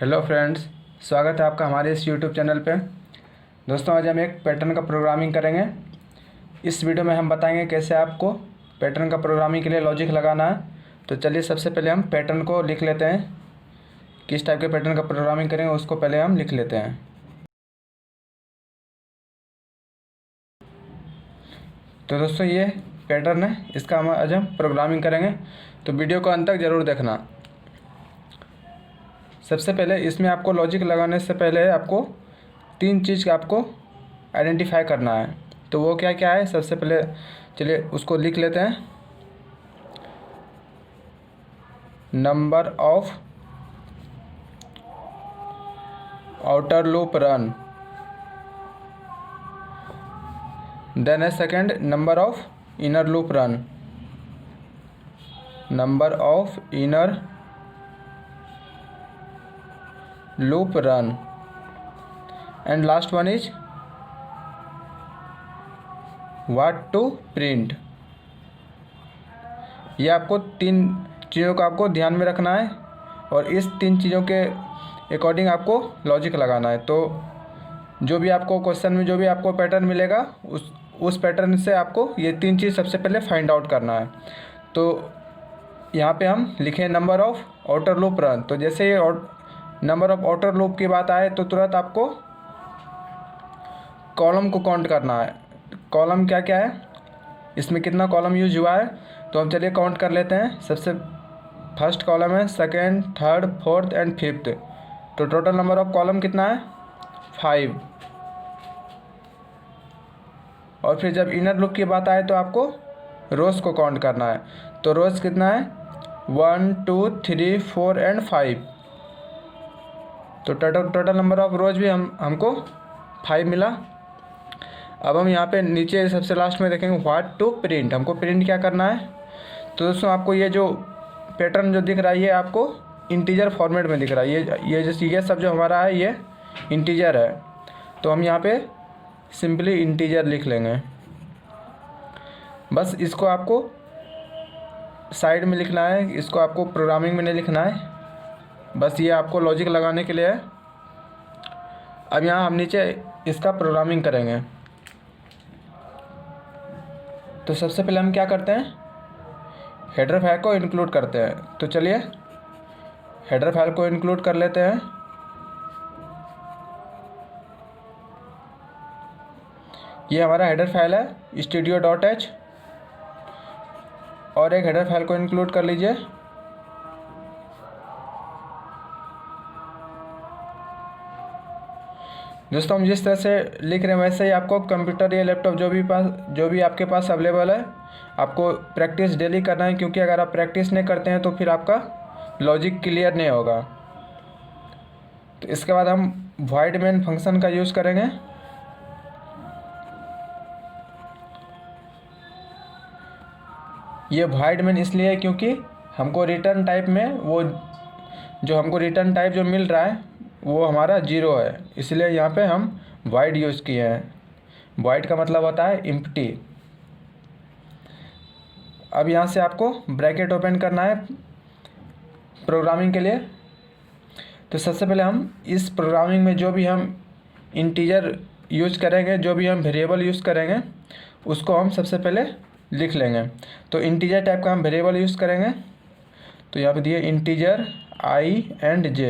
Hello friends, स्वागत है आपका हमारे इस यूट्यूब चैनल पे। दोस्तों, आज हम एक पैटर्न का प्रोग्रामिंग करेंगे। इस वीडियो में हम बताएंगे कैसे आपको पैटर्न का प्रोग्रामिंग के लिए लॉजिक लगाना है। तो चलिए सबसे पहले हम पैटर्न को लिख लेते हैं। किस टाइप के पैटर्न का प्रोग्रामिंग करेंगे उसको पहले हम लिख लेते हैं। तो दोस्तों, ये पैटर्न है, इसका हम आज हम प्रोग्रामिंग करेंगे, तो वीडियो को अंत तक ज़रूर देखना। सबसे पहले इसमें आपको लॉजिक लगाने से पहले आपको तीन चीज़ का आपको आइडेंटिफाई करना है। तो वो क्या क्या है, सबसे पहले चलिए उसको लिख लेते हैं। Number of outer loop run, then है second number of inner loop run, number of inner loop run, and last one is what to print। ये आपको तीन चीज़ों का आपको ध्यान में रखना है और इस तीन चीज़ों के अकॉर्डिंग आपको लॉजिक लगाना है। तो जो भी आपको क्वेश्चन में जो भी आपको पैटर्न मिलेगा उस पैटर्न से आपको ये तीन चीज़ सबसे पहले फाइंड आउट करना है। तो यहाँ पे हम लिखें number of outer loop run. तो जैसे ये नंबर ऑफ आउटर लूप की बात आए तो तुरंत आपको कॉलम को काउंट करना है। कॉलम क्या क्या है, इसमें कितना कॉलम यूज हुआ है, तो हम चलिए काउंट कर लेते हैं। सबसे फर्स्ट कॉलम है, second, third, fourth and fifth. तो टोटल नंबर ऑफ कॉलम कितना है, 5। और फिर जब इनर लूप की बात आए तो आपको रोज को काउंट करना है। तो रोज कितना है, 1 2 3 4 एंड 5। तो टोटल नंबर ऑफ रोज भी हमको 5 मिला। अब हम यहाँ पे नीचे सबसे लास्ट में देखेंगे व्हाट टू प्रिंट। हमको प्रिंट क्या करना है। तो दोस्तों, आपको ये जो पैटर्न जो दिख रहा है ये आपको इंटीजर फॉर्मेट में दिख रहा है। ये सब जो हमारा है ये इंटीजर है। तो हम यहाँ पे सिंपली इंटीजर लिख लेंगे। बस इसको आपको साइड में लिखना है, इसको आपको प्रोग्रामिंग में नहीं लिखना है। बस ये आपको लॉजिक लगाने के लिए है। अब यहाँ हम नीचे इसका प्रोग्रामिंग करेंगे। तो सबसे पहले हम क्या करते हैं, हेडर फाइल को इंक्लूड करते हैं। तो चलिए हेडर फाइल को इंक्लूड कर लेते हैं। ये हमारा हेडर फाइल है studio.h, और एक हेडर फाइल को इंक्लूड कर लीजिए। दोस्तों, हम जिस तरह से लिख रहे हैं वैसे ही आपको कंप्यूटर या लैपटॉप जो भी आपके पास अवेलेबल है आपको प्रैक्टिस डेली करना है, क्योंकि अगर आप प्रैक्टिस नहीं करते हैं तो फिर आपका लॉजिक क्लियर नहीं होगा। तो इसके बाद हम void main फंक्शन का यूज़ करेंगे। ये void main इसलिए है क्योंकि हमको रिटर्न टाइप में हमको रिटर्न टाइप जो मिल रहा है वो हमारा 0 है, इसलिए यहाँ पे हम void यूज़ किए हैं। void का मतलब होता है एम्प्टी। अब यहाँ से आपको ब्रैकेट ओपन करना है प्रोग्रामिंग के लिए। तो सबसे पहले हम इस प्रोग्रामिंग में जो भी हम इंटीजर यूज़ करेंगे, जो भी हम वेरिएबल यूज़ करेंगे उसको हम सबसे पहले लिख लेंगे। तो इंटीजर टाइप का हम वेरिएबल यूज़ करेंगे। तो यहाँ पे दिए इंटीजर i एंड j,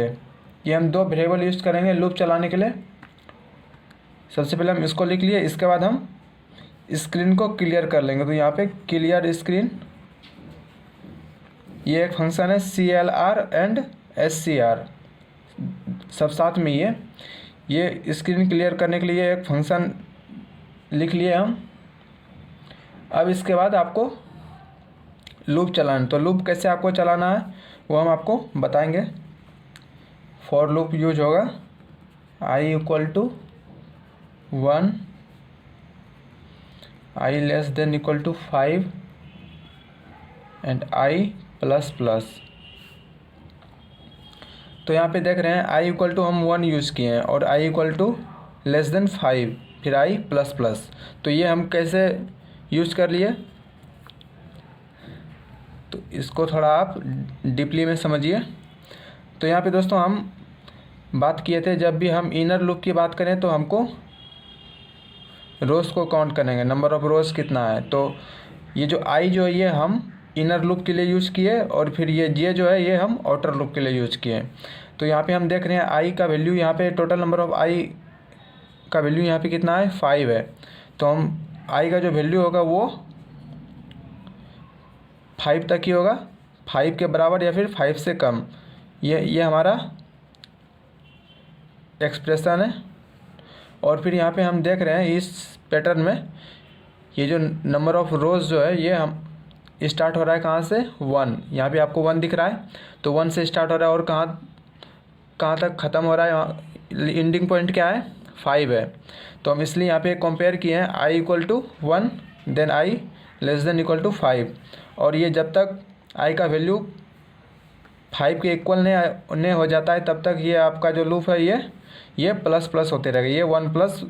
ये हम दो वेरिएबल यूज़ करेंगे लूप चलाने के लिए। सबसे पहले हम इसको लिख लिए, इसके बाद हम स्क्रीन को क्लियर कर लेंगे। तो यहाँ पे क्लियर स्क्रीन, ये एक फंक्शन है CLR एंड SCR सब साथ में। ये स्क्रीन क्लियर करने के लिए एक फंक्शन लिख लिए हम। अब इसके बाद आपको लूप चलाना। तो लूप कैसे आपको चलाना है वो हम आपको बताएंगे। फॉर लूप यूज होगा i = 1, i <= 5 एंड i++। तो यहाँ पे देख रहे हैं i = हम 1 यूज़ किए हैं और i = 5, फिर i++। तो ये हम कैसे यूज़ कर लिए, तो इसको थोड़ा आप डीपली में समझिए। तो यहाँ पे दोस्तों हम बात किए थे, जब भी हम इनर लूप की बात करें तो हमको रोज़ को काउंट करेंगे, नंबर ऑफ़ रोज़ कितना है। तो ये जो आई जो है ये हम इनर लूप के लिए यूज़ किए, और फिर ये जे जो है ये हम आउटर लूप के लिए यूज़ किए। तो यहाँ पे हम देख रहे हैं आई का वैल्यू, यहाँ पे टोटल नंबर ऑफ़ आई का वैल्यू यहाँ पे कितना है, 5 है। तो हम आई का जो वैल्यू होगा वो 5 तक ही होगा, 5 के बराबर या फिर 5 से कम। ये हमारा एक्सप्रेशन है। और फिर यहाँ पे हम देख रहे हैं इस पैटर्न में ये जो नंबर ऑफ़ रोज़ जो है ये हम स्टार्ट हो रहा है कहाँ से, 1। यहाँ पे आपको 1 दिख रहा है, तो 1 से स्टार्ट हो रहा है और कहाँ तक ख़त्म हो रहा है, एंडिंग पॉइंट क्या है, 5 है। तो हम इसलिए यहाँ पे कंपेयर किए हैं i equal to 1 then i less than equal to 5। और ये जब तक आई का वैल्यू 5 के इक्वल नहीं हो जाता है तब तक ये आपका जो लूप है ये प्लस प्लस होते रहेगा, ये 1 प्लस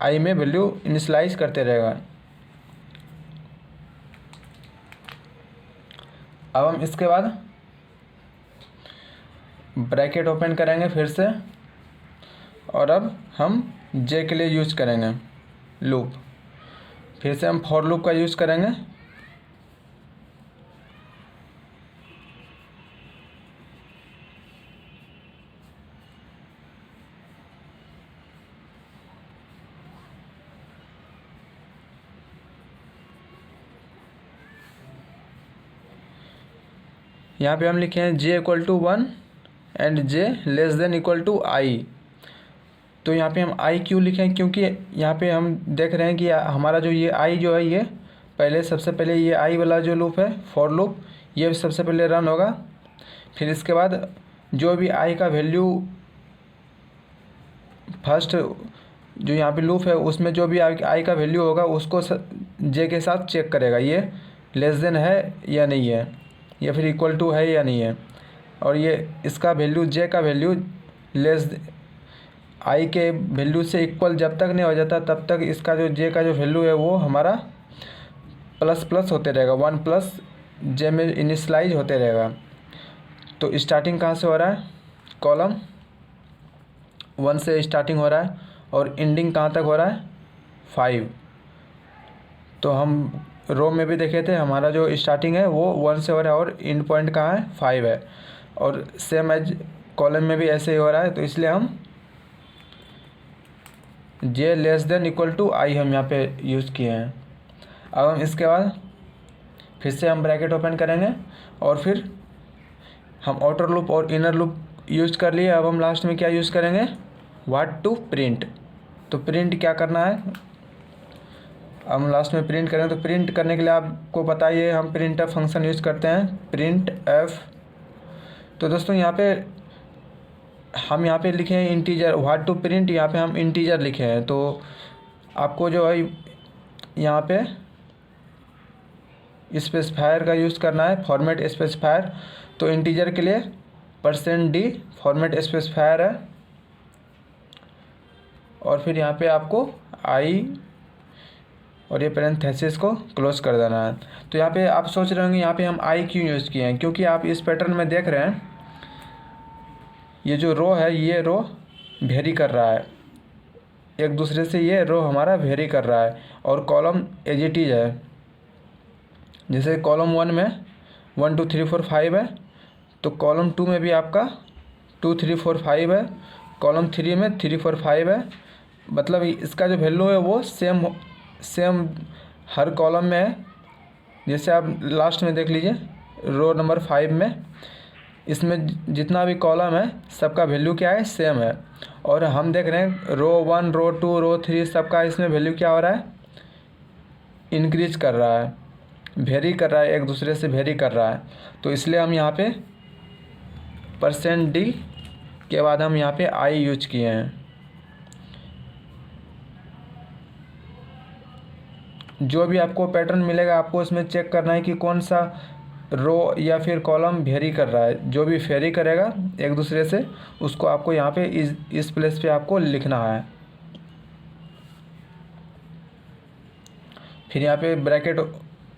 आई में वैल्यू इनिशलाइज करते रहेगा। अब हम इसके बाद ब्रैकेट ओपन करेंगे फिर से, और अब हम जे के लिए यूज़ करेंगे लूप। फिर से हम फॉर लूप का यूज़ करेंगे। यहाँ पे हम लिखे हैं j equal to 1 and j less than equal to i. तो यहाँ पे हम आई क्यों लिखें, क्योंकि यहाँ पे हम देख रहे हैं कि हमारा जो ये आई जो है ये सबसे पहले ये आई वाला जो लूप है फॉर लूप ये सबसे पहले रन होगा। फिर इसके बाद जो भी आई का वैल्यू फर्स्ट जो यहाँ पे लूप है उसमें जो भी आई का वैल्यू होगा उसको जे के साथ चेक करेगा ये लेस देन है या नहीं है, या फिर इक्वल टू है या नहीं है। और ये इसका वैल्यू जे का वैल्यू लेस आई के वैल्यू से इक्वल जब तक नहीं हो जाता तब तक इसका जो जे का जो वैल्यू है वो हमारा प्लस प्लस होते रहेगा, 1 प्लस जे में इनिशलाइज होते रहेगा। तो स्टार्टिंग कहाँ से हो रहा है, कॉलम 1 से स्टार्टिंग हो रहा है, और एंडिंग कहाँ तक हो रहा है, 5। तो हम रो में भी देखे थे हमारा जो स्टार्टिंग है वो 1 से हो रहा है और एंड पॉइंट कहाँ है, 5 है। और सेम एज कॉलम में भी ऐसे ही हो रहा है, तो इसलिए हम जे लेस देन इक्वल टू आई हम यहाँ पे यूज़ किए हैं। अब हम इसके बाद फिर से हम ब्रैकेट ओपन करेंगे, और फिर हम आउटर लूप और इनर लूप यूज़ कर लिए। अब हम लास्ट में क्या यूज़ करेंगे, व्हाट टू प्रिंट। तो प्रिंट क्या करना है, हम लास्ट में प्रिंट करेंगे। तो प्रिंट करने के लिए आपको पता ही है हम प्रिंट एफ फंक्शन यूज़ करते हैं, प्रिंट एफ। तो दोस्तों यहाँ पे हम यहाँ पे लिखे हैं इंटीजर, व्हाट टू प्रिंट, यहाँ पे हम इंटीजर लिखे हैं। तो आपको जो है यहाँ पे स्पेसिफायर का यूज़ करना है, फॉर्मेट स्पेसिफायर। तो इंटीजर के लिए %d फॉर्मेट स्पेसिफायर है, और फिर यहाँ पे आपको आई और ये पैरेंथेसिस को क्लोज कर देना है। तो यहाँ पे आप सोच रहे होंगे यहाँ पे हम आई क्यों यूज़ किए हैं, क्योंकि आप इस पैटर्न में देख रहे हैं ये जो रो है ये रो वेरी कर रहा है एक दूसरे से, ये रो हमारा वेरी कर रहा है, और कॉलम एज इट इज है। जैसे कॉलम 1 में 1 2 3 4 5 है, तो कॉलम 2 में भी आपका 2 3 4 5 है, कॉलम 3 में 3 4 5 है। मतलब इसका जो वैल्यू है वो सेम हर कॉलम में है। जैसे आप लास्ट में देख लीजिए रो नंबर 5 में, इसमें जितना भी कॉलम है सबका वैल्यू क्या है, सेम है। और हम देख रहे हैं रो 1 रो 2 रो 3 सबका इसमें वैल्यू क्या हो रहा है, इंक्रीज कर रहा है, वेरी कर रहा है, एक दूसरे से वेरी कर रहा है। तो इसलिए हम यहाँ पे %d के बाद हम यहाँ पे आई यूज किए हैं। जो भी आपको पैटर्न मिलेगा आपको इसमें चेक करना है कि कौन सा रो या फिर कॉलम वेरी कर रहा है। जो भी वेरी करेगा एक दूसरे से उसको आपको यहाँ पे इस प्लेस पे आपको लिखना है। फिर यहाँ पे ब्रैकेट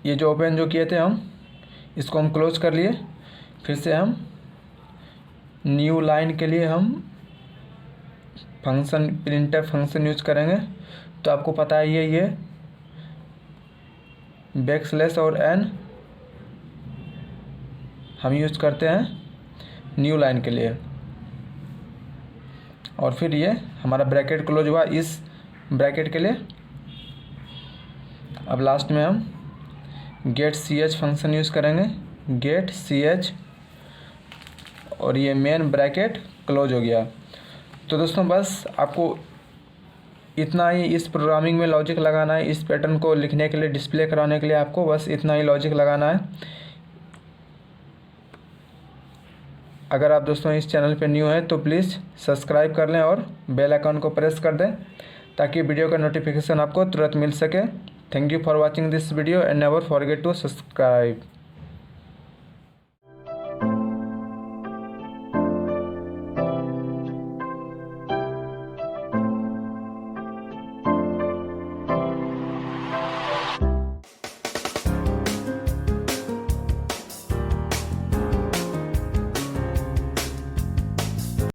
ये जो ओपन जो किए थे हम इसको हम क्लोज कर लिए। फिर से हम न्यू लाइन के लिए हम फंक्शन प्रिंटफ फंक्शन यूज करेंगे तो आपको पता है ये बैकस्लैश और एन हम यूज करते हैं न्यू लाइन के लिए, और फिर ये हमारा ब्रैकेट क्लोज हुआ इस ब्रैकेट के लिए। अब लास्ट में हम get C H function use करेंगे, गेट सी एच, और ये मेन ब्रैकेट क्लोज हो गया। तो दोस्तों बस आपको इतना ही इस प्रोग्रामिंग में लॉजिक लगाना है। इस पैटर्न को लिखने के लिए, डिस्प्ले कराने के लिए आपको बस इतना ही लॉजिक लगाना है। अगर आप दोस्तों इस चैनल पे न्यू हैं तो प्लीज़ सब्सक्राइब कर लें और बेल आइकन को प्रेस कर दें ताकि वीडियो का नोटिफिकेशन आपको तुरंत मिल सके। Thank you for watching this video and never forget to subscribe.